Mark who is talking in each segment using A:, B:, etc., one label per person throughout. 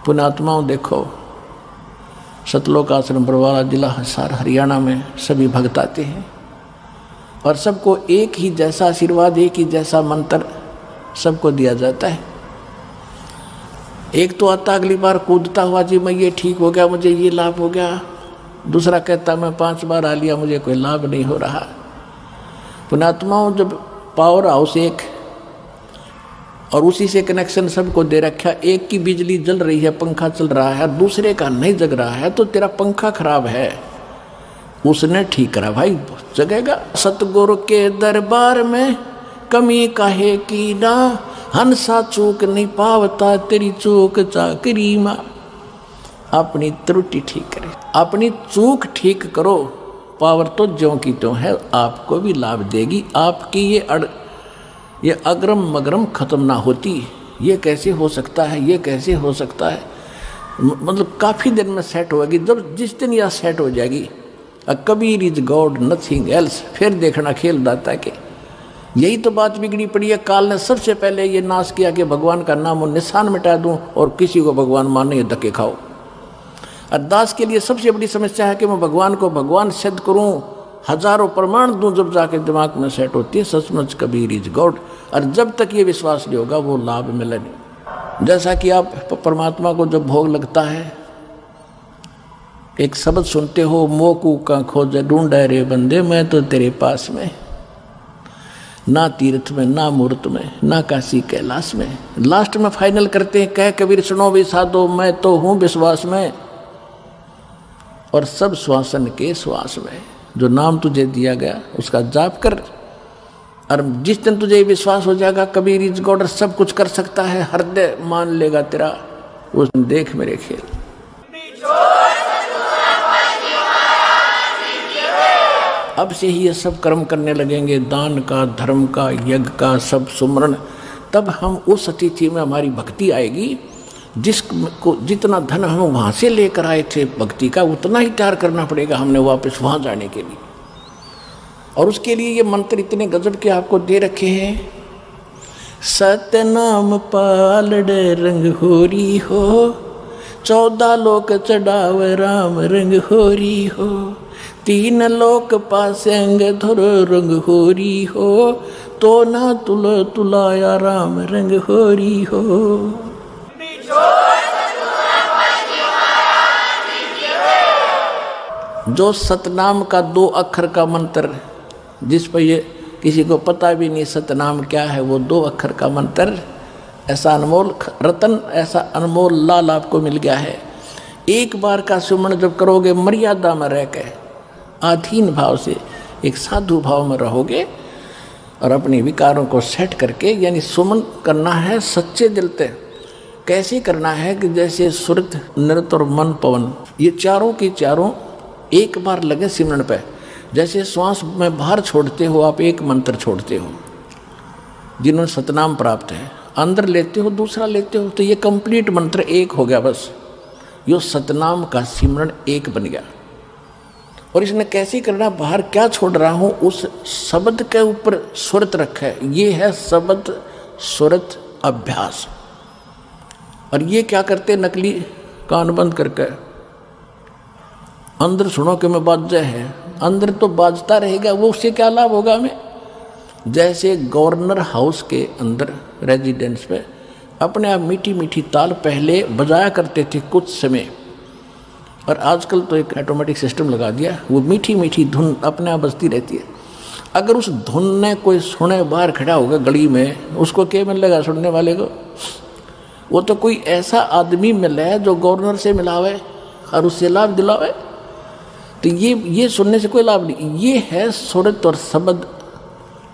A: पुण्यात्माओं देखो, सतलोक आश्रम बरवाला जिला हिसार हरियाणा में सभी भक्त आते हैं और सबको एक ही जैसा आशीर्वाद, एक ही जैसा मंत्र सबको दिया जाता है। एक तो आता अगली बार कूदता हुआ, जी मैं ये ठीक हो गया, मुझे ये लाभ हो गया। दूसरा कहता मैं 5 बार आ लिया, मुझे कोई लाभ नहीं हो रहा। पुण्यात्माओं, जब पावर हाउस एक और उसी से कनेक्शन सबको दे रखा, एक की बिजली जल रही है, पंखा चल रहा है, दूसरे का नहीं जग रहा है, तो तेरा पंखा खराब है, उसने ठीक करा भाई, जगेगा। सतगुरु के दरबार में कमी काहे की ना, हंसा चूक नहीं पावता, तेरी चूक चाकरी मां। अपनी त्रुटि ठीक करे, अपनी चूक ठीक करो, पावर तो ज्यों की त्यों है, आपको भी लाभ देगी। आपकी ये अग्रम मगरम खत्म ना होती। ये कैसे हो सकता है, ये कैसे हो सकता है, मतलब काफ़ी दिन में सेट होगी। जब जिस दिन यह सेट हो जाएगी, Kabir is God nothing else, फिर देखना खेल दाता के। यही तो बात बिगड़ी पड़ी है। काल ने सबसे पहले ये नाश किया कि भगवान का नाम और निशान मिटा दूं और किसी को भगवान माने धक्के खाओ। अरदास के लिए सबसे बड़ी समस्या है कि मैं भगवान को भगवान सिद्ध करूं, हजारों प्रमाण दूं, जब जाके दिमाग में सेट होती है सचमुच कबीर इज गॉड। और जब तक ये विश्वास नहीं होगा वो लाभ मिले नहीं। जैसा कि आप परमात्मा को जब भोग लगता है, एक शब्द सुनते हो, मोकू का खोज ढूंढे रे बंदे, मैं तो तेरे पास में, ना तीर्थ में, ना मूर्त में, ना काशी कैलाश में। लास्ट में फाइनल करते हैं, कह कबीर सुनो भी साधो, मैं तो हूँ विश्वास में और सब श्वासन के श्वास में। जो नाम तुझे दिया गया उसका जाप कर, और जिस दिन तुझे विश्वास हो जाएगा कबीर इज गॉड, सब कुछ कर सकता है, हृदय मान लेगा तेरा, उस दिन देख मेरे खेल। अब से ही ये सब कर्म करने लगेंगे, दान का, धर्म का, यज्ञ का, सब सुमरण, तब हम उस अतिथि में हमारी भक्ति आएगी। जिसको जितना धन हम वहाँ से लेकर आए थे भक्ति का, उतना ही तैयार करना पड़ेगा हमने वापस वहाँ जाने के लिए। और उसके लिए ये मंत्र इतने गजब के आपको दे रखे हैं। सतनाम पालड़े रंग होरी हो, 14 लोक चढ़ाव राम रंग होरी हो, 3 लोक पासे अंग धुर रंग होरी हो, तो ना तुल तुलाया राम रंग होरी हो। जो सतनाम का 2 अक्षर का मंत्र, जिस पर ये किसी को पता भी नहीं सतनाम क्या है, वो 2 अक्षर का मंत्र, ऐसा अनमोल रतन, ऐसा अनमोल लाल आपको मिल गया है। एक बार का सुमन जब करोगे, मर्यादा में रह के, आधीन भाव से, एक साधु भाव में रहोगे और अपने विकारों को सेट करके, यानी सुमन करना है सच्चे दिल से। कैसे करना है कि जैसे सुरत, नृत और मन, पवन, ये चारों की चारों एक बार लगे सिमरन पे। जैसे श्वास में बाहर छोड़ते हो आप, एक मंत्र छोड़ते हो, जिन्होंने सतनाम प्राप्त है, अंदर लेते हो, दूसरा लेते हो, तो ये कंप्लीट मंत्र एक हो गया बस। यो सतनाम का सिमरन एक बन गया। और इसने कैसे करना, बाहर क्या छोड़ रहा हूँ, उस शब्द के ऊपर सुरत रखा है। ये है शब्द सुरत अभ्यास। और ये क्या करते, नकली कान बंद करके अंदर सुनो कि मैं बाजा है, अंदर तो बाजता रहेगा, वो उससे क्या लाभ होगा हमें। जैसे गवर्नर हाउस के अंदर रेजिडेंस पे अपने आप मीठी मीठी ताल पहले बजाया करते थे कुछ समय, और आजकल तो एक ऑटोमेटिक सिस्टम लगा दिया, वो मीठी मीठी धुन अपने आप बजती रहती है। अगर उस धुन ने कोई सुने, बाहर खड़ा होगा गली में, उसको क्या मिलेगा सुनने वाले को? वो तो कोई ऐसा आदमी मिले जो गवर्नर से मिलावे और उससे लाभ दिलावे। तो ये सुनने से कोई लाभ नहीं। ये है सुरत और शब्द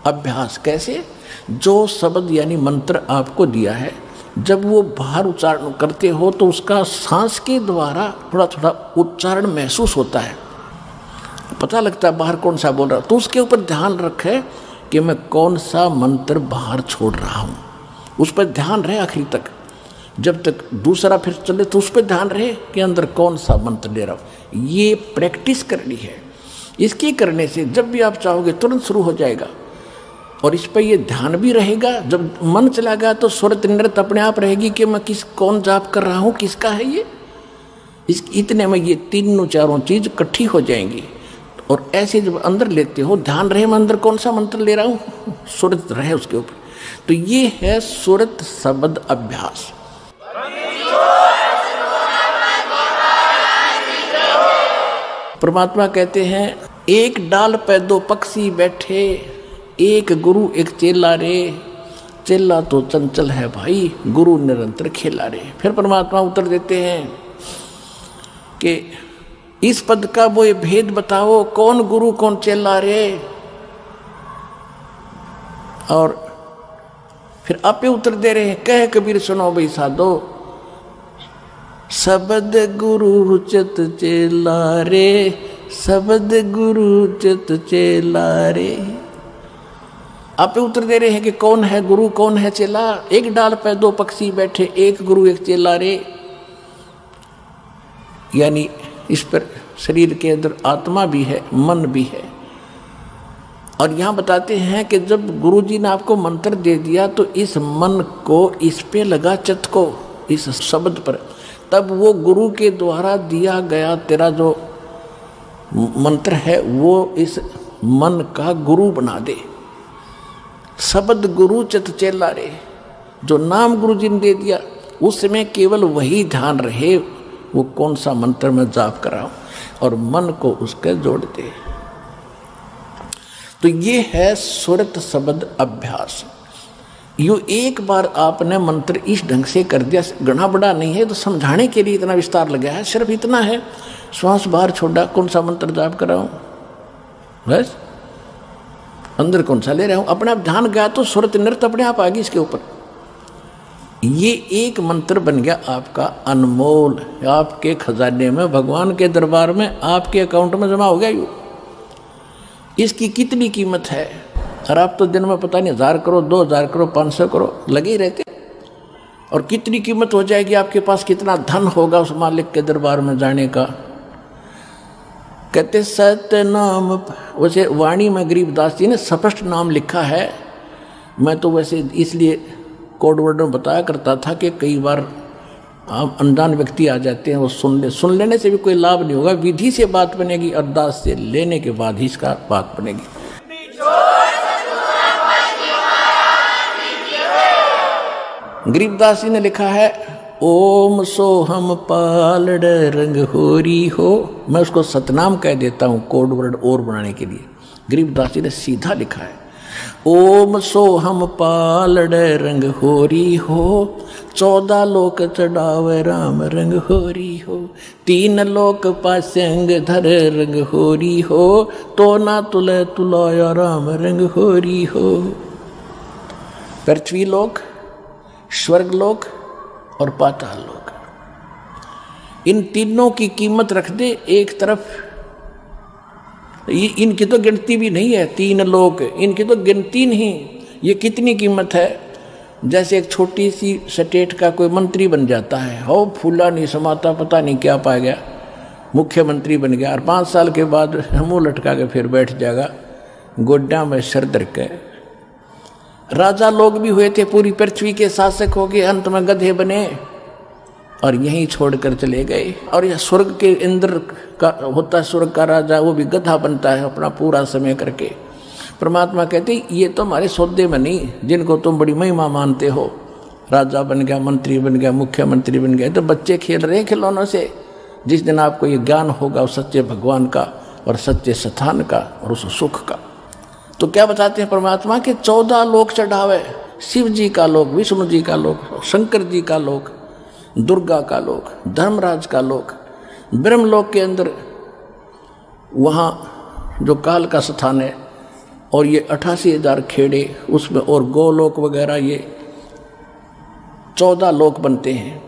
A: अभ्यास। कैसे? जो शब्द यानी मंत्र आपको दिया है, जब वो बाहर उच्चारण करते हो तो उसका सांस के द्वारा थोड़ा थोड़ा उच्चारण महसूस होता है, पता लगता है बाहर कौन सा बोल रहा है। तो उसके ऊपर ध्यान रखे कि मैं कौन सा मंत्र बाहर छोड़ रहा हूँ, उस पर ध्यान रहे आखिरी तक। जब तक दूसरा फिर चले तो उस पर ध्यान रहे कि अंदर कौन सा मंत्र ले रहा हूँ। ये प्रैक्टिस करनी है। इसकी करने से जब भी आप चाहोगे तुरंत शुरू हो जाएगा। और इस पर ये ध्यान भी रहेगा। जब मन चला गया तो सुरत नृत्य अपने आप रहेगी कि मैं कौन जाप कर रहा हूँ, किसका है ये। इतने में ये तीनों चारों चीज इकट्ठी हो जाएंगी। और ऐसे जब अंदर लेते हो, ध्यान रहे मैं अंदर कौन सा मंत्र ले रहा हूँ, सुरत रहे उसके ऊपर। तो ये है सुरत शब्द अभ्यास। परमात्मा कहते हैं एक डाल पे दो पक्षी बैठे, एक गुरु एक चेला रे, चेला तो चंचल है भाई, गुरु निरंतर खेला रे। फिर परमात्मा उत्तर देते हैं कि इस पद का वो भेद बताओ, कौन गुरु कौन चेला रे। और फिर आपे उत्तर दे रहे हैं, कह कबीर सुनो भाई साधो, शब्द गुरु चित चेला रे, शब्द गुरु चित चेला रे। आप उत्तर दे रहे हैं कि कौन है गुरु कौन है चेला। एक डाल पे दो पक्षी बैठे, एक गुरु एक चेला रे। यानी इस पर शरीर के अंदर आत्मा भी है, मन भी है। और यहाँ बताते हैं कि जब गुरु जी ने आपको मंत्र दे दिया तो इस मन को इस पे लगा, चित्त को इस शब्द पर, तब वो गुरु के द्वारा दिया गया तेरा जो मंत्र है वो इस मन का गुरु बना दे। शब्द गुरु चित चेला रे, जो नाम गुरु जी ने दे दिया उसमें केवल वही ध्यान रहे, वो कौन सा मंत्र में जाप कर रहा हूं, और मन को उसके जोड़ दे। तो ये है सुरत शब्द अभ्यास। यो एक बार आपने मंत्र इस ढंग से कर दिया, घना बड़ा नहीं है, तो समझाने के लिए इतना विस्तार लगा है। सिर्फ इतना है, श्वास बाहर छोड़ा, कौन सा मंत्र जाप कर रहा हूं, बस अंदर कौन सा ले रहा हूं, अपने आप ध्यान गया तो सुरत नृत्य अपने आप आ गई इसके ऊपर। ये एक मंत्र बन गया आपका अनमोल, आपके खजाने में, भगवान के दरबार में, आपके अकाउंट में जमा हो गया। यू इसकी कितनी कीमत है। और आप तो दिन में पता नहीं 1000 करो, 2000 करो, 500 करो लगे ही रहते। और कितनी कीमत हो जाएगी, आपके पास कितना धन होगा उस मालिक के दरबार में जाने का। कहते सत्य नाम, वैसे वाणी में गरीबदास जी ने स्पष्ट नाम लिखा है। मैं तो वैसे इसलिए कोड वर्ड में बताया करता था कि कई बार आप अनजान व्यक्ति आ जाते हैं, वो सुन लेने से भी कोई लाभ नहीं होगा। विधि से बात बनेगी, अरदास से लेने के बाद ही इसका बात बनेगी। गरीबदास जी ने लिखा है ओम सोहम पालड़ रंग होरी हो। मैं उसको सतनाम कह देता हूँ कोड वर्ड और बनाने के लिए। गरीबदास जी ने सीधा लिखा है ओम सोहम पालड़ रंग होरी हो, 14 लोक चढ़ावे राम रंग होरी हो, 3 लोक पासंग धर रंग होरी हो, तो ना तुले तुलाया राम रंग होरी हो। पृथ्वी लोक, स्वर्ग लोक और पाताल लोक, इन तीनों की कीमत रख दे एक तरफ। इनकी तो गिनती भी नहीं है, 3 लोक, इनकी तो गिनती नहीं। ये कितनी कीमत है। जैसे एक छोटी सी स्टेट का कोई मंत्री बन जाता है, हो फूला नहीं समाता, पता नहीं क्या पा गया, मुख्यमंत्री बन गया, और 5 साल के बाद मुंह लटका के फिर बैठ जाएगा गोड्डा में सर धर के। राजा लोग भी हुए थे, पूरी पृथ्वी के शासक हो गए, अंत में गधे बने और यहीं छोड़कर चले गए। और यह स्वर्ग के इंद्र का होता है, स्वर्ग का राजा, वो भी गधा बनता है अपना पूरा समय करके। परमात्मा कहते ये तो हमारे सौदे में नहीं, जिनको तुम बड़ी महिमा मानते हो, राजा बन गया, मंत्री बन गया, मुख्यमंत्री बन गया, तो बच्चे खेल रहे हैं खिलौनों से। जिस दिन आपको ये ज्ञान होगा उस सच्चे भगवान का और सच्चे स्थान का और उस सुख का, तो क्या बताते हैं परमात्मा के 14 लोक चढ़ावे। शिव जी का लोक, विष्णु जी का लोक, शंकर जी का लोक, दुर्गा का लोक, धर्मराज का लोक, ब्रह्मलोक के अंदर वहाँ जो काल का स्थान है, और ये 88,000 खेड़े उसमें, और गोलोक वगैरह, ये 14 लोक बनते हैं।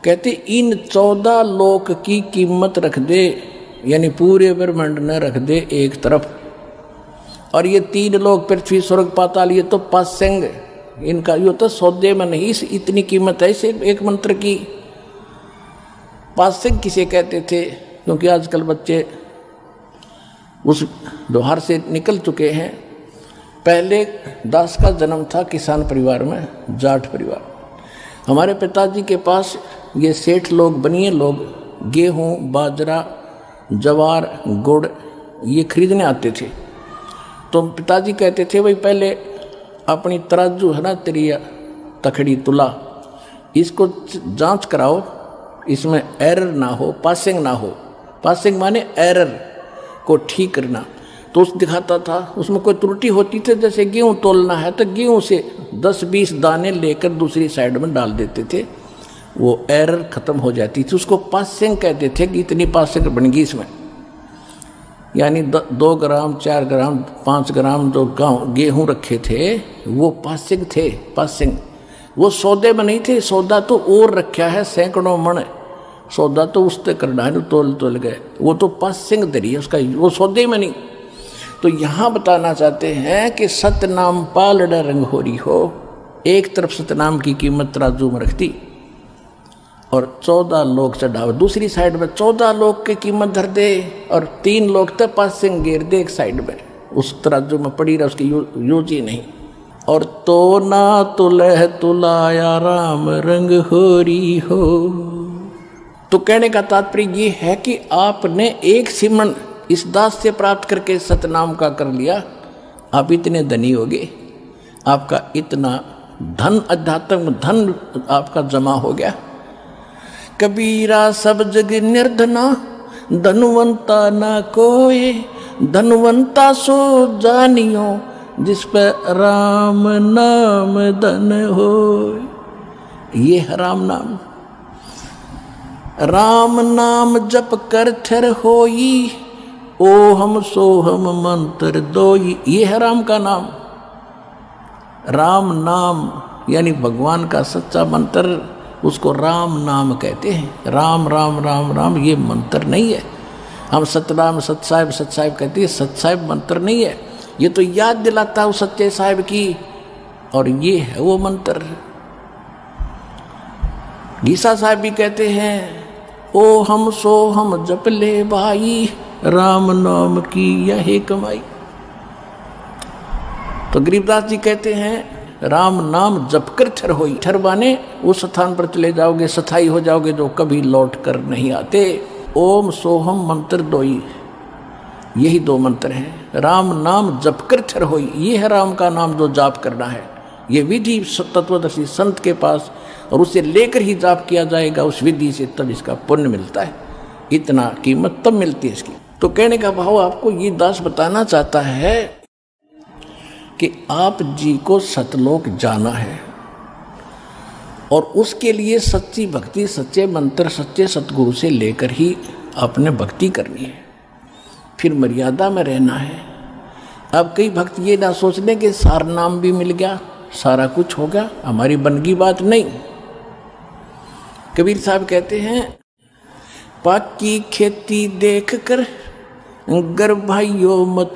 A: कहते इन 14 लोक की कीमत रख दे, यानी पूरे ब्रह्मांड न रख दे एक तरफ। और ये 3 लोक, पृथ्वी स्वर्ग पाताल, ये तो पासंग, इनका यो तो सौदे में नहीं, इतनी कीमत है इसे एक मंत्र की। पासंग किसे कहते थे, क्योंकि आजकल बच्चे उस व्यवहार से निकल चुके हैं। पहले दास का जन्म था किसान परिवार में, जाट परिवार। हमारे पिताजी के पास ये सेठ लोग, बनिए लोग गेहूँ, बाजरा, जवार, गुड़ ये खरीदने आते थे। तो पिताजी कहते थे भाई पहले अपनी तराजू है ना तेरी तखड़ी तुला, इसको जांच कराओ, इसमें एरर ना हो, पासिंग ना हो। पासिंग माने एरर को ठीक करना। तो उस दिखाता था, उसमें कोई त्रुटि होती थी, जैसे गेहूँ तोलना है तो गेहूँ से 10-20 दाने लेकर दूसरी साइड में डाल देते थे, वो एरर खत्म हो जाती थी। उसको पासिंग कहते थे कि इतनी पासिंग बन गई इसमें, यानी 2 ग्राम 4 ग्राम 5 ग्राम जो गेहूँ रखे थे वो पासिंग थे। पासिंग वो सौदे में नहीं थे, सौदा तो और रखा है सैकड़ों मन, सौदा तो उससे करना है, तोल गए, वो तो पासिंग दरी है उसका, वो सौदे में नहीं। तो यहाँ बताना चाहते हैं कि सतनाम पालड़ा रंग हो रही हो, एक तरफ सतनाम की कीमत तराजू में रखती और 14 लोग चढ़ावे, दूसरी साइड में 14 लोग की कीमत धर दे और 3 लोग तक पासिंग गिर दे एक साइड में, उस तराजू में पड़ी रहा, उसकी यूज ही नहीं। और तो ना तुलह तुलाया राम रंग होरी हो। तो कहने का तात्पर्य ये है कि आपने एक सिमरन इस दास से प्राप्त करके सतनाम का कर लिया, आप इतने धनी हो गए, आपका इतना धन, अध्यात्म धन आपका जमा हो गया। कबीरा सब जग निर्धना, धनवंता ना कोई, धनवंता सो जानियो, जिस पर राम नाम धन हो। ये है राम नाम। राम नाम जप कर थर होई, ओ हम सो हम मंत्र दोई। ये है राम का नाम। राम नाम यानी भगवान का सच्चा मंत्र, उसको राम नाम कहते हैं। राम राम राम राम ये मंत्र नहीं है। हम सतनाम सतसाहिब सतसाहिब कहते हैं, सतसाहिब मंत्र नहीं है, ये तो याद दिलाता है सच्चे साहिब की, और ये है वो मंत्र। गीसा साहब भी कहते हैं, ओ हम सो हम जप ले भाई, राम नाम की यही कमाई। तो गरीबदास जी कहते हैं राम नाम जप कर थर होई। ठर माने उस स्थान पर चले जाओगे, स्थाई हो जाओगे जो कभी लौट कर नहीं आते। ओम सोहम मंत्र दोई, यही 2 मंत्र हैं। राम नाम जप कर थर होई, ये है राम का नाम जो जाप करना है। ये विधि तत्वदर्शी संत के पास, और उसे लेकर ही जाप किया जाएगा उस विधि से, तब इसका पुण्य मिलता है। इतना कीमत तब मिलती है इसकी। तो कहने का भाव आपको ये दास बताना चाहता है कि आप जी को सतलोक जाना है, और उसके लिए सच्ची भक्ति, सच्चे मंत्र, सच्चे सतगुरु से लेकर ही आपने भक्ति करनी है, फिर मर्यादा में रहना है। अब कई भक्त ये ना सोच लें कि सार नाम भी मिल गया, सारा कुछ हो गया, हमारी बनगी बात नहीं। कबीर साहब कहते हैं, पाकी खेती देख कर गर्भाइयो मत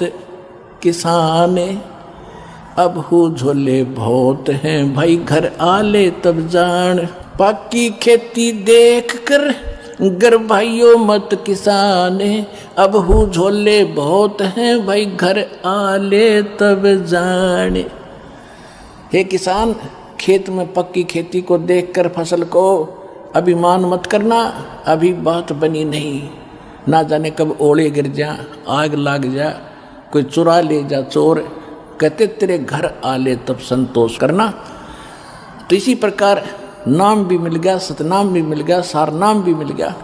A: किसान, अब हो झोले बहुत हैं भाई घर आले तब जान। पाकी खेती देख कर गर्भाइयो मत किसान, अब हो झोले बहुत हैं भाई घर आले तब जान। हे किसान, खेत में पक्की खेती को देखकर फसल को अभिमान मत करना, अभी बात बनी नहीं, ना जाने कब ओले गिर जा, आग लग जा, कोई चुरा ले जा चोर, कहते तेरे घर आले तब संतोष करना। तो इसी प्रकार नाम भी मिल गया, सतनाम भी मिल गया, सार नाम भी मिल गया,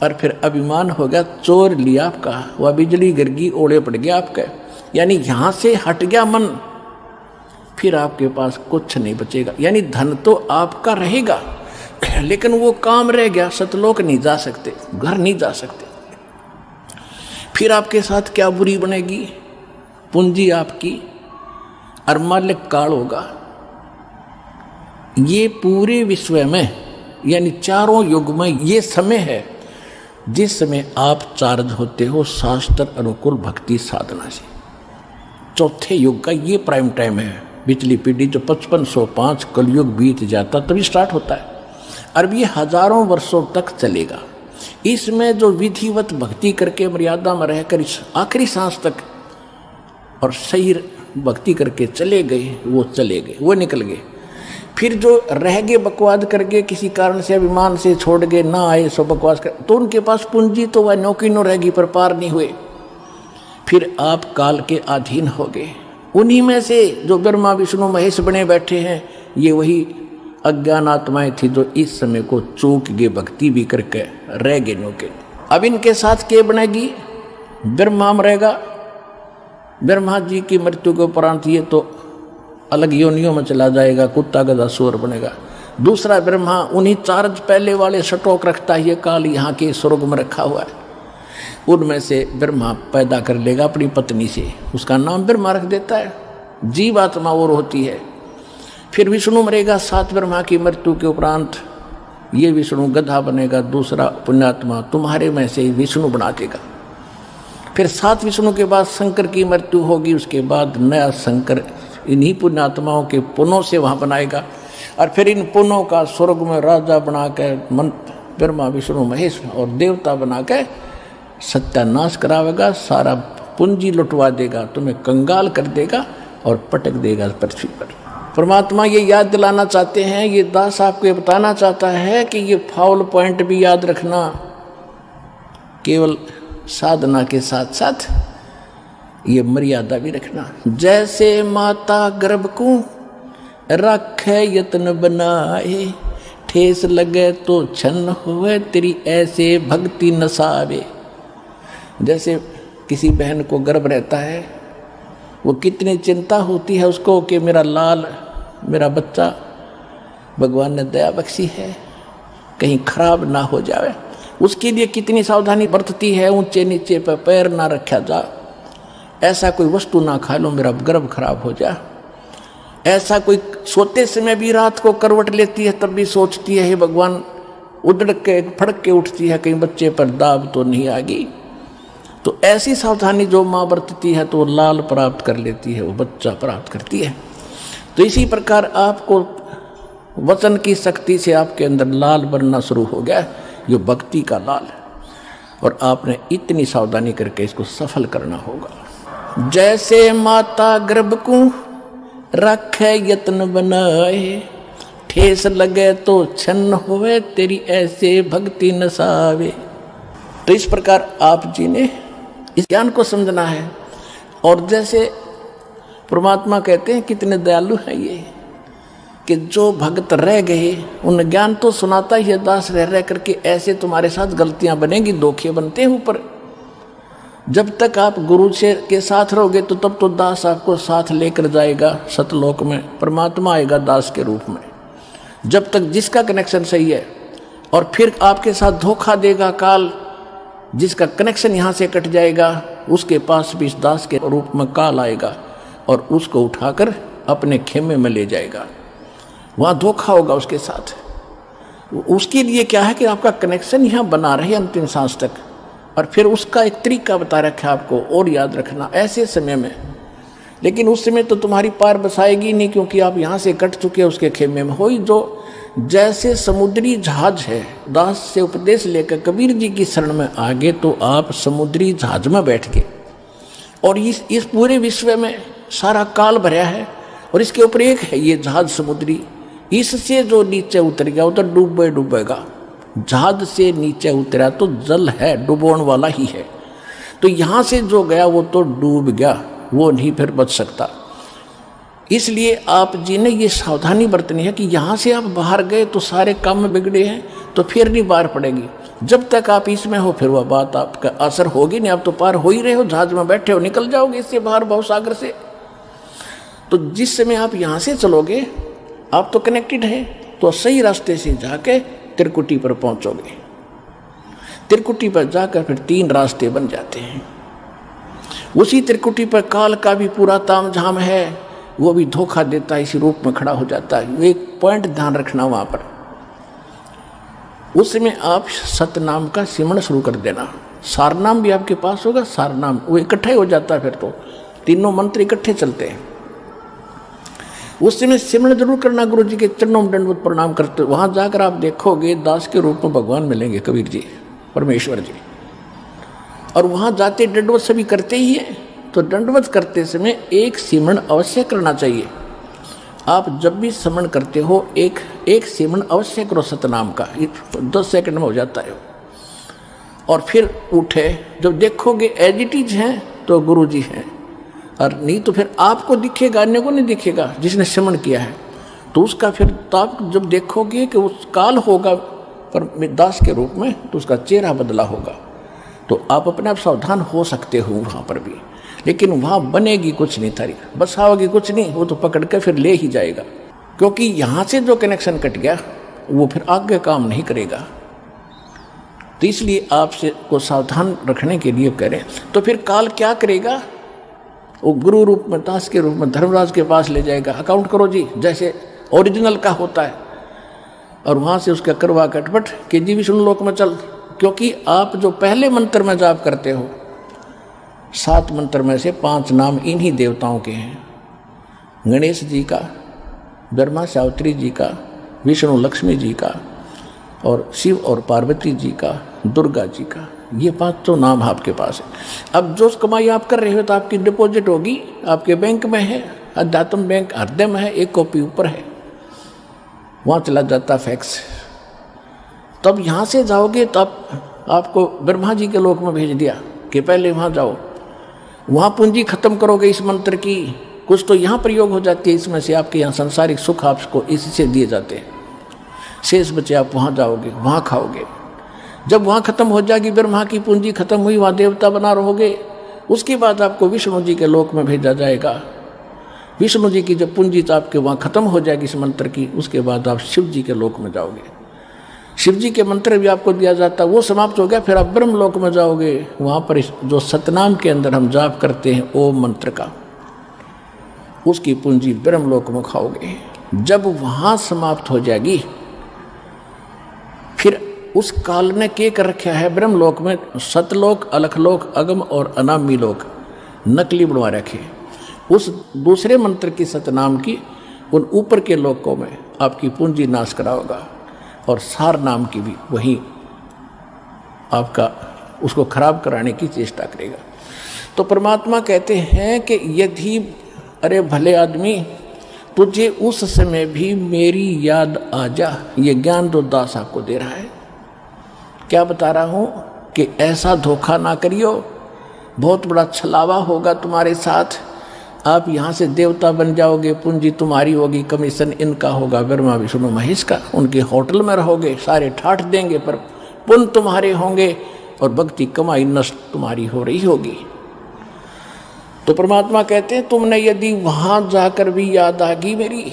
A: और फिर अभिमान हो गया, चोर लिया आपका, वह बिजली गिर गई, ओले पड़ गया आपका, यानी यहाँ से हट गया मन, फिर आपके पास कुछ नहीं बचेगा। यानी धन तो आपका रहेगा, लेकिन वो काम रह गया, सतलोक नहीं जा सकते, घर नहीं जा सकते। फिर आपके साथ क्या बुरी बनेगी, पूंजी आपकी और मालिक काल होगा। ये पूरे विश्व में यानी चारों युग में ये समय है जिस समय आप चार्ज होते हो शास्त्र अनुकूल भक्ति साधना से। चौथे युग का ये प्राइम टाइम है। पिछली पीढ़ी जो 5505 कलयुग बीत जाता तभी स्टार्ट होता है, और ये हजारों वर्षों तक चलेगा। इसमें जो विधिवत भक्ति करके मर्यादा में रहकर इस आखिरी सांस तक और सही भक्ति करके चले गए, वो चले गए, वो निकल गए। फिर जो रह गए बकवाद करके, किसी कारण से अभिमान से छोड़ गए, ना आए सो बकवास कर, तो उनके पास पूंजी तो वह नौकी नो रहेगी पर पार नहीं हुए। फिर आप काल के अधीन हो गए। उन्हीं में से जो ब्रह्मा विष्णु महेश बने बैठे हैं, ये वही अज्ञान आत्माएं थी जो इस समय को चूक गए, भक्ति भी करके रह गए नौके। अब इनके साथ क्या बनेगी? ब्रह्मा मरेगा, ब्रह्मा जी की मृत्यु के उपरांत ये तो अलग योनियों में चला जाएगा, कुत्ता गधा सूअर बनेगा। दूसरा ब्रह्मा उन्हीं चार्ज पहले वाले स्टॉक रखता है, ये काल यहाँ के स्वर्ग में रखा हुआ है, उनमें से ब्रह्मा पैदा कर लेगा अपनी पत्नी से, उसका नाम ब्रह्मा रख देता है, जीव आत्मा और होती है। फिर विष्णु मरेगा 7 ब्रह्मा की मृत्यु के उपरांत, ये विष्णु गधा बनेगा, दूसरा पुण्यात्मा तुम्हारे में से विष्णु बना देगा। फिर 7 विष्णु के बाद शंकर की मृत्यु होगी, उसके बाद नया शंकर इन्हीं पुण्यात्माओं के पुनों से वहाँ बनाएगा, और फिर इन पुनों का स्वर्ग में राजा बना के ब्रह्मा विष्णु महेश और देवता बना के सत्यानाश करावेगा, सारा पूंजी लुटवा देगा, तुम्हें कंगाल कर देगा और पटक देगा पृथ्वी पर। परमात्मा ये याद दिलाना चाहते हैं, ये दास आपको ये बताना चाहता है कि ये फाउल पॉइंट भी याद रखना, केवल साधना के साथ साथ ये मर्यादा भी रखना। जैसे माता गर्भ को रखे यत्न बनाए, ठेस लगे तो छन्न हुए तेरी ऐसे भक्ति नसावे। जैसे किसी बहन को गर्भ रहता है, वो कितनी चिंता होती है उसको कि मेरा लाल, मेरा बच्चा भगवान ने दया बख्शी है, कहीं खराब ना हो जाए, उसके लिए कितनी सावधानी बरतती है। ऊंचे नीचे पर पैर ना रखा जा, ऐसा कोई वस्तु ना खा लो मेरा गर्भ खराब हो जाए। ऐसा कोई सोते समय भी रात को करवट लेती है, तब भी सोचती है हे भगवान, उधड़ के फड़क के उठती है कहीं बच्चे पर दाब तो नहीं आ गई। तो ऐसी सावधानी जो माँ बरतती है तो लाल प्राप्त कर लेती है, वो बच्चा प्राप्त करती है। तो इसी प्रकार आपको वचन की शक्ति से आपके अंदर लाल बनना शुरू हो गया, ये भक्ति का लाल है, और आपने इतनी सावधानी करके इसको सफल करना होगा। जैसे माता गर्भ को रखे यत्न बनाए, ठेस लगे तो छन्न होवे तेरी ऐसे भक्ति नसावे। तो इस प्रकार आप जी ने इस ज्ञान को समझना है। और जैसे परमात्मा कहते हैं कितने दयालु हैं ये, कि जो भक्त रह गए उन ज्ञान तो सुनाता ही है, दास रह रह करके ऐसे तुम्हारे साथ गलतियां बनेंगी, धोखे बनते हैं ऊपर। जब तक आप गुरु से के साथ रहोगे तो तब तो दास आपको साथ लेकर जाएगा सतलोक में, परमात्मा आएगा दास के रूप में, जब तक जिसका कनेक्शन सही है। और फिर आपके साथ धोखा देगा काल, जिसका कनेक्शन यहाँ से कट जाएगा, उसके पास भी इस दास के रूप में काल आएगा और उसको उठाकर अपने खेमे में ले जाएगा, वहाँ धोखा होगा उसके साथ। उसके लिए क्या है कि आपका कनेक्शन यहाँ बना रहे अंतिम सांस तक। और फिर उसका एक तरीका बता रखा है आपको और याद रखना ऐसे समय में। लेकिन उस समय तो तुम्हारी पार बसाएगी नहीं, क्योंकि आप यहाँ से कट चुके हैं उसके खेमे में। हो जो जैसे समुद्री जहाज है, दास से उपदेश लेकर कबीर जी की शरण में आ गए तो आप समुद्री जहाज में बैठ गए, और इस पूरे विश्व में सारा काल भरा है और इसके ऊपर एक है ये जहाज समुद्री। इससे जो नीचे उतर गया वो तो डूबेगा। जहाज से नीचे उतरा तो जल है, डुबोने वाला ही है। तो यहाँ से जो गया वो तो डूब गया, वो नहीं फिर बच सकता। इसलिए आप जी ने ये सावधानी बरतनी है कि यहाँ से आप बाहर गए तो सारे काम में बिगड़े हैं, तो फिर नहीं बाहर पड़ेगी। जब तक आप इसमें हो फिर वह बात आपका असर होगी नहीं। आप तो पार हो ही रहे हो, जहाज में बैठे हो, निकल जाओगे इससे बाहर भवसागर से। तो जिस समय आप यहाँ से चलोगे आप तो कनेक्टेड है, तो सही रास्ते से जाके त्रिकुटी पर पहुँचोगे। त्रिकुटी पर जाकर फिर 3 रास्ते बन जाते हैं। उसी त्रिकुटी पर काल का भी पूरा ताम झाम है, वो भी धोखा देता है, इसी रूप में खड़ा हो जाता है। एक पॉइंट ध्यान रखना वहाँ पर, उस समय आप सतनाम का सिमरण शुरू कर देना। सारनाम भी आपके पास होगा, सारनाम वो इकट्ठा ही हो जाता है, फिर तो तीनों मंत्र इकट्ठे चलते हैं। उस समय सिमरण जरूर करना, गुरु जी के चरणों में दंडवत प्रणाम करते। वहाँ जाकर आप देखोगे दास के रूप में भगवान मिलेंगे, कबीर जी, परमेश्वर जी। और वहाँ जाते दंडवत सभी करते ही हैं, तो दंडवत करते समय एक सिमरण अवश्य करना चाहिए। आप जब भी स्मरण करते हो एक सिमरण अवश्य करो सतनाम का, 10 सेकंड में हो जाता है। और फिर उठे, जब देखोगे एज इट इज हैं तो गुरु जी हैं, और नहीं तो फिर आपको दिखेगा, अन्य को नहीं दिखेगा जिसने स्मरण किया है। तो उसका फिर तो आप जब देखोगे कि उस काल होगा पर दास के रूप में, तो उसका चेहरा बदला होगा। तो आप अपने आप सावधान हो सकते हो वहाँ पर भी, लेकिन वहाँ बनेगी कुछ नहीं थारी, बस आओगी कुछ नहीं, वो तो पकड़ के फिर ले ही जाएगा। क्योंकि यहाँ से जो कनेक्शन कट गया वो फिर आगे काम नहीं करेगा। तो इसलिए आपसे को सावधान रखने के लिए करें। तो फिर काल क्या करेगा, वो गुरु रूप में, दास के रूप में धर्मराज के पास ले जाएगा, अकाउंट करो जी जैसे ओरिजिनल का होता है, और वहाँ से उसका करवा कटपट कि जी विष्णु लोक में चल। क्योंकि आप जो पहले मंत्र में जाप करते हो, 7 मंत्र में से 5 नाम इन्हीं देवताओं के हैं, गणेश जी का, ब्रह्मा सावित्री जी का, विष्णु लक्ष्मी जी का, और शिव और पार्वती जी का, दुर्गा जी का। ये 5 नाम आपके पास है। अब जो कमाई आप कर रहे हो तो आपकी डिपॉजिट होगी, आपके बैंक में है, अध्यात्म बैंक हृदय में है, 1 कॉपी ऊपर है, वहाँ चला जाता फैक्स। तब यहाँ से जाओगे तब आपको ब्रह्मा जी के लोक में भेज दिया कि पहले वहाँ जाओ, वहाँ पूंजी खत्म करोगे इस मंत्र की, कुछ तो यहाँ प्रयोग हो जाती है, इसमें से आपके यहाँ संसारिक सुख आपको इससे दिए जाते हैं, शेष बचे आप वहाँ जाओगे, वहाँ खाओगे। जब वहाँ खत्म हो जाएगी, ब्रह्मा की पूंजी खत्म हुई, वहाँ देवता बना रहोगे, उसके बाद आपको विष्णु जी के लोक में भेजा जाएगा। विष्णु जी की जब पूंजी तो आपके वहाँ खत्म हो जाएगी इस मंत्र की, उसके बाद आप शिव जी के लोक में जाओगे। शिव जी के मंत्र भी आपको दिया जाता, वो समाप्त हो गया, फिर आप ब्रह्म लोक में जाओगे। वहाँ पर जो सतनाम के अंदर हम जाप करते हैं ओम मंत्र का, उसकी पूंजी ब्रह्म लोक में खाओगे। जब वहाँ समाप्त हो जाएगी, फिर उस काल ने क्या कर रखा है ब्रह्म लोक में, सतलोक, अलखलोक, अगम और अनामी लोक नकली बनवा रखे। उस दूसरे मंत्र की सतनाम की उन ऊपर के लोकों में आपकी पूंजी नाश कराओगा, और सार नाम की भी वही आपका उसको खराब कराने की चेष्टा करेगा। तो परमात्मा कहते हैं कि यदि अरे भले आदमी तुझे उस समय भी मेरी याद आ जा, ये ज्ञान तो दास आपको दे रहा है। क्या बता रहा हूँ कि ऐसा धोखा ना करियो, बहुत बड़ा छलावा होगा तुम्हारे साथ, आप यहाँ से देवता बन जाओगे, पूंजी तुम्हारी होगी, कमीशन इनका होगा, ब्रह्मा विष्णु महेश का, उनके होटल में रहोगे, सारे ठाठ देंगे, पर पुण्य तुम्हारे होंगे और भक्ति कमाई नष्ट तुम्हारी हो रही होगी। तो परमात्मा कहते हैं तुमने यदि वहां जाकर भी याद आ गई मेरी,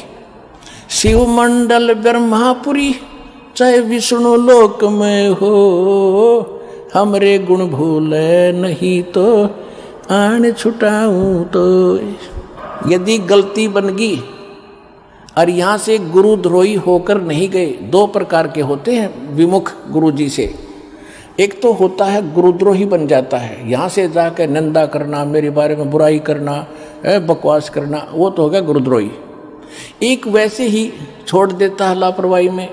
A: शिव मंडल ब्रह्मापुरी चाहे विष्णु लोक में हो, हमरे गुण भूले नहीं तो आन छुटाऊं। तो यदि गलती बन गई और यहाँ से गुरुद्रोही होकर नहीं गए, 2 प्रकार के होते हैं विमुख गुरु जी से। एक तो होता है गुरुद्रोही बन जाता है, यहाँ से जाकर निंदा करना, मेरे बारे में बुराई करना, बकवास करना, वो तो हो गया गुरुद्रोही। एक वैसे ही छोड़ देता है लापरवाही में,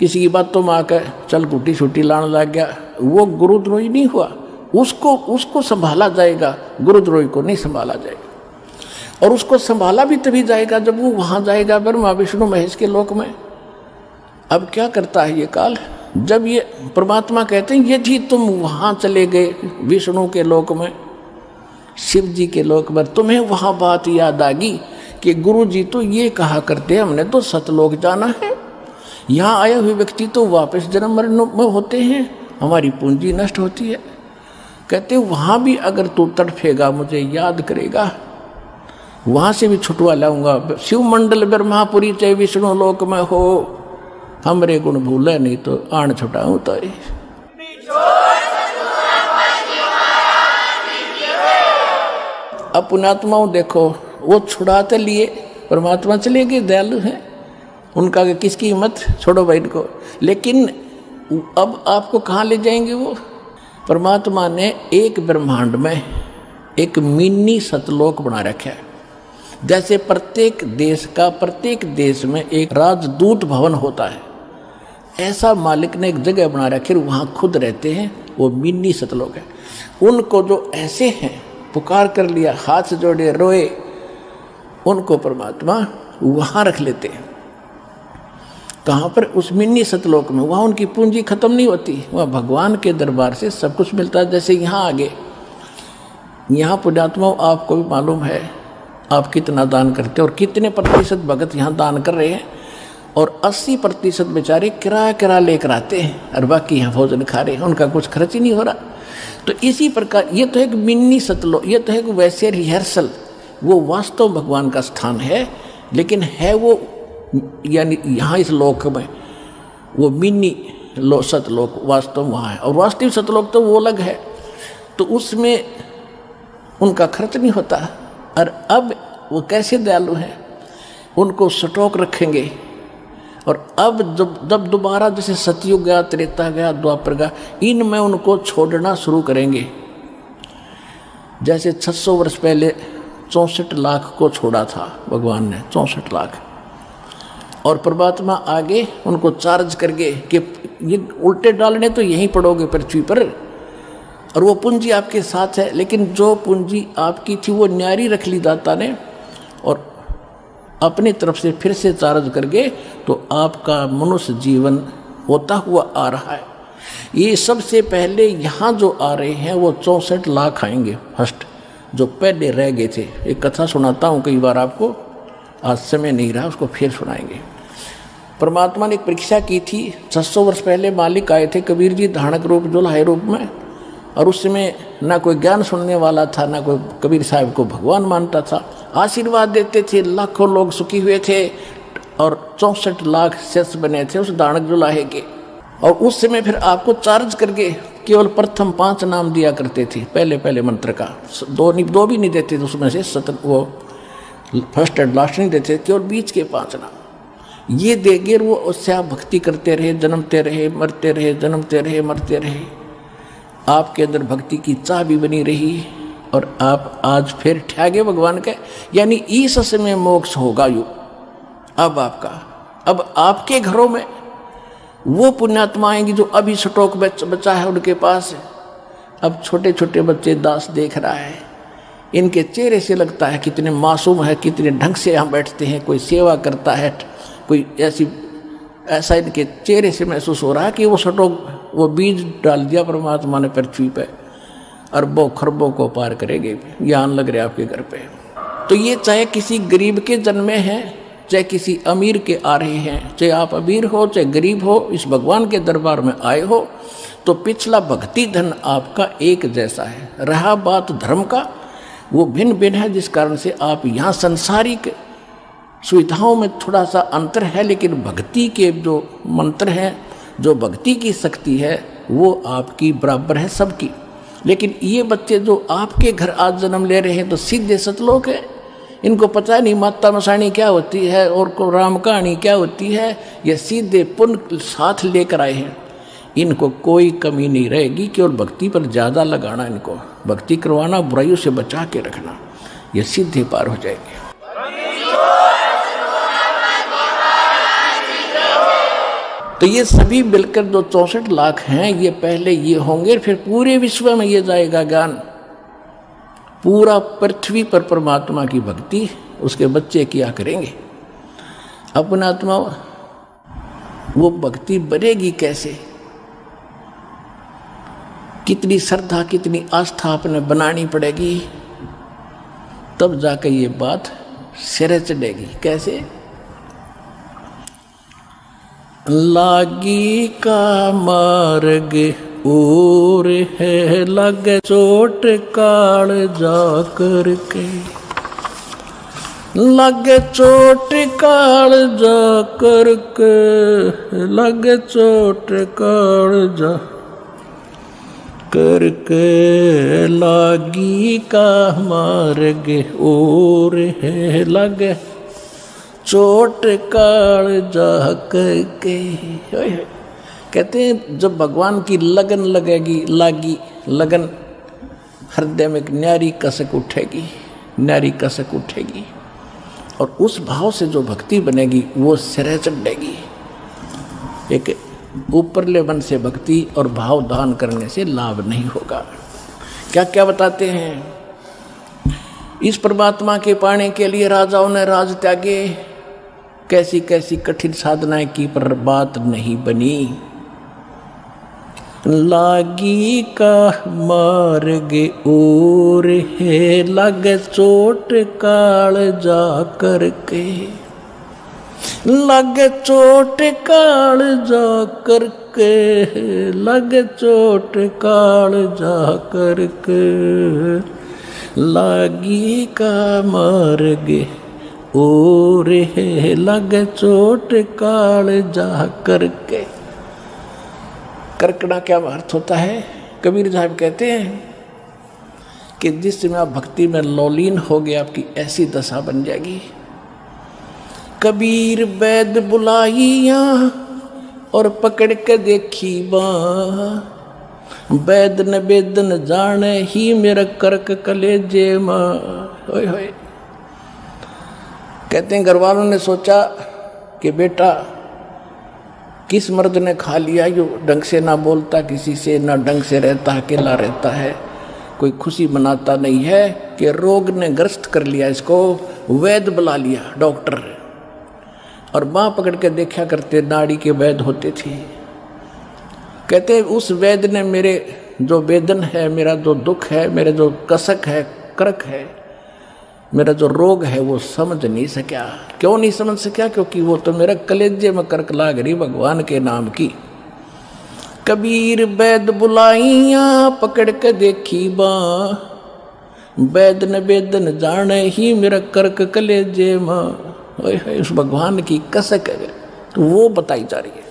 A: किसी की बातों में आकर चल गुटी छुट्टी लाने लग गया, वो गुरुद्रोही नहीं हुआ। उसको संभाला जाएगा, गुरुद्रोही को नहीं संभाला जाएगा। और उसको संभाला भी तभी जाएगा जब वो वहाँ जाएगा ब्रह्मा विष्णु महेश के लोक में। अब क्या करता है ये काल, जब ये परमात्मा कहते हैं यदि तुम वहाँ चले गए विष्णु के लोक में, शिव जी के लोक में, तुम्हें वहाँ बात याद आ गई कि गुरु जी तो ये कहा करते हैं हमने तो सतलोक जाना है, यहाँ आए हुए व्यक्ति तो वापस जन्म मरण में होते हैं, हमारी पूंजी नष्ट होती है। कहते वहाँ भी अगर तू तड़फेगा, मुझे याद करेगा, वहाँ से भी छुटवा लाऊंगा। शिव मंडल ब्रह्मापुरी चाहे विष्णु लोक में हो, हमरे गुण भूले नहीं तो आन छुटाऊं। तो अब पुण्यात्माओं देखो, वो छुड़ाते लिए परमात्मा चले गए, दयालु हैं, उनका किसकी हिम्मत, छोड़ो भाई इनको। लेकिन अब आपको कहाँ ले जाएंगे वो? परमात्मा ने एक ब्रह्मांड में एक मिनी सतलोक बना रखा है। जैसे प्रत्येक देश में एक राजदूत भवन होता है, ऐसा मालिक ने एक जगह बना रखी, वहाँ खुद रहते हैं, वो मिनी सतलोक है। उनको जो ऐसे हैं पुकार कर लिया, हाथ जोड़े, रोए, उनको परमात्मा वहाँ रख लेते हैं। कहाँ पर? उस मिन्नी सतलोक में। वहाँ उनकी पूंजी खत्म नहीं होती, वहाँ भगवान के दरबार से सब कुछ मिलता है। जैसे यहाँ आगे, यहाँ पुण्यात्मा आपको भी मालूम है आप कितना दान करते हो और कितने प्रतिशत भगत यहाँ दान कर रहे हैं, और 80% बेचारे किराया लेकर आते हैं और बाकी यहाँ भोजन खा रहे हैं, उनका कुछ खर्च ही नहीं हो रहा। तो इसी प्रकार ये तो एक मिन्नी सतलोक, ये तो एक वैसे रिहर्सल, वो वास्तव भगवान का स्थान है, लेकिन है वो यानी यहाँ इस लोक में वो मिन्नी सतलोक वास्तव वहाँ है, और वास्तविक सतलोक तो वो अलग है। तो उसमें उनका खर्च नहीं होता। और अब वो कैसे दयालु हैं, उनको स्टॉक रखेंगे। और अब जब दोबारा जैसे सतयुग गया, त्रेता गया, द्वापर गया, इनमें उनको छोड़ना शुरू करेंगे। जैसे 600 वर्ष पहले 64 लाख को छोड़ा था भगवान ने, 64 लाख, और परमात्मा आगे उनको चार्ज करके कि ये उल्टे डालने तो यहीं पड़ोगे पृथ्वी पर, और वो पूंजी आपके साथ है। लेकिन जो पूंजी आपकी थी वो न्यारी रख ली दाता ने, और अपनी तरफ से फिर से चार्ज करके तो आपका मनुष्य जीवन होता हुआ आ रहा है। ये सबसे पहले यहाँ जो आ रहे हैं वो 64 लाख आएंगे फर्स्ट, जो पहले रह गए थे। एक कथा सुनाता हूँ कई बार आपको, आज समय नहीं रहा, उसको फिर सुनाएंगे। परमात्मा ने एक परीक्षा की थी। 600 वर्ष पहले मालिक आए थे कबीर जी धारणक रूप जुल्हाए रूप में, और उस समय ना कोई ज्ञान सुनने वाला था, ना कोई कबीर साहब को भगवान मानता था। आशीर्वाद देते थे, लाखों लोग सुखी हुए थे, और 64 लाख शिष्य बने थे उस धारणक जुल्हाए के। और उस समय फिर आपको चार्ज करके केवल प्रथम 5 नाम दिया करते थे, पहले मंत्र का, दो भी नहीं देते थे उसमें से, वो फर्स्ट एंड लास्ट नहीं देते, केवल बीच के 5 नाम ये देगे। वो उससे आप भक्ति करते रहे, जन्मते रहे, मरते रहे, जन्मते रहे, मरते रहे, आपके अंदर भक्ति की चाह भी बनी रही, और आप आज फिर ठहगे भगवान के, यानी इस समय मोक्ष होगा यू। अब आपके घरों में वो पुण्यात्मा आएंगी जो अभी स्टॉक बचा है उनके पास। अब छोटे छोटे बच्चे दास देख रहा है, इनके चेहरे से लगता है कितने मासूम है, कितने ढंग से यहाँ बैठते हैं, कोई सेवा करता है, कोई ऐसा इनके चेहरे से महसूस हो रहा है कि वो स्टॉक, वो बीज डाल दिया परमात्मा ने पृथ्वी पे, अरबों खरबों को पार करेंगे, ज्ञान लग रहे आपके घर पे। तो ये चाहे किसी गरीब के जन्मे हैं, चाहे किसी अमीर के आ रहे हैं, चाहे आप अमीर हो चाहे गरीब हो, इस भगवान के दरबार में आए हो, तो पिछला भक्ति धन आपका एक जैसा है। रहा बात धर्म का, वो भिन्न भिन्न है, जिस कारण से आप यहाँ संसारिक सुविधाओं में थोड़ा सा अंतर है, लेकिन भक्ति के जो मंत्र हैं, जो भक्ति की शक्ति है, वो आपकी बराबर है सबकी। लेकिन ये बच्चे जो आपके घर आज जन्म ले रहे हैं तो सीधे सतलोक है, इनको पता नहीं माता मसाणी क्या होती है और को राम कहानी क्या होती है, ये सीधे पुण्य साथ लेकर आए हैं। इनको कोई कमी नहीं रहेगी, केवल भक्ति पर ज़्यादा लगाना, इनको भक्ति करवाना, बुराइयों से बचा के रखना, ये सीधे पार हो जाएंगे। तो ये सभी मिलकर जो 64 लाख हैं, ये पहले ये होंगे, फिर पूरे विश्व में ये जाएगा ज्ञान। पूरा पृथ्वी पर परमात्मा की भक्ति उसके बच्चे किया करेंगे। अपना आत्मा वो भक्ति बनेगी कैसे, कितनी श्रद्धा कितनी आस्था अपने बनानी पड़ेगी, तब जाकर ये बात सिरे चढ़ेगी। कैसे? लागी का मार्ग और है, लग चोट काल जा करके, लग चोट काल जा करके, लग चोट काल जा करके, लागी का मार्ग और है, लग चोट काल जा करके। कहते हैं जब भगवान की लगन लगेगी, लागी लगन, हृदय में एक न्यारी कसक उठेगी, न्यारी कसक उठेगी, और उस भाव से जो भक्ति बनेगी वो सिरे चढ़ेगी। एक ऊपरले मन से भक्ति और भाव दान करने से लाभ नहीं होगा। क्या क्या बताते हैं? इस परमात्मा के पाने के लिए राजाओं ने राज त्यागे, कैसी कैसी कठिन साधनाएं की, पर बात नहीं बनी। लागी का मार्ग और है, लगे चोट काल जा करके, लगे चोट काल जा करके, लगे चोट काल जा करके, लागी का मार्ग और है, लगे चोट काल जा करके। करकड़ा क्या अर्थ होता है? कबीर साहब कहते हैं कि जिस समय आप भक्ति में लौलीन हो गए, आपकी ऐसी दशा बन जाएगी। कबीर वैद बुलाइया और पकड़ के देखी बाँ, वैद न वेदन जाने ही मेरा करक कलेजे माँ। होय होय। कहते हैं घर वालों ने सोचा कि बेटा किस मर्द ने खा लिया, जो ढंग से ना बोलता किसी से, ना ढंग से रहता, अकेला रहता है, कोई खुशी मनाता नहीं है, कि रोग ने ग्रस्त कर लिया इसको। वैद्य बुला लिया, डॉक्टर, और बाँह पकड़ के देखा करते, नाड़ी के वैद्य होते थे। कहते उस वैद्य ने मेरे जो वेदन है, मेरा जो दुख है, मेरे जो कसक है, करक है, मेरा जो रोग है, वो समझ नहीं सका। क्यों नहीं समझ सका? क्योंकि वो तो मेरा कलेजे में करक लाग रही भगवान के नाम की। कबीर वैद बुलाइया पकड़ के देखी बाँ, वैद न वेदन जाने ही मेरा करक कलेजे माँ। उस भगवान की कसक है, तो वो बताई जा रही है।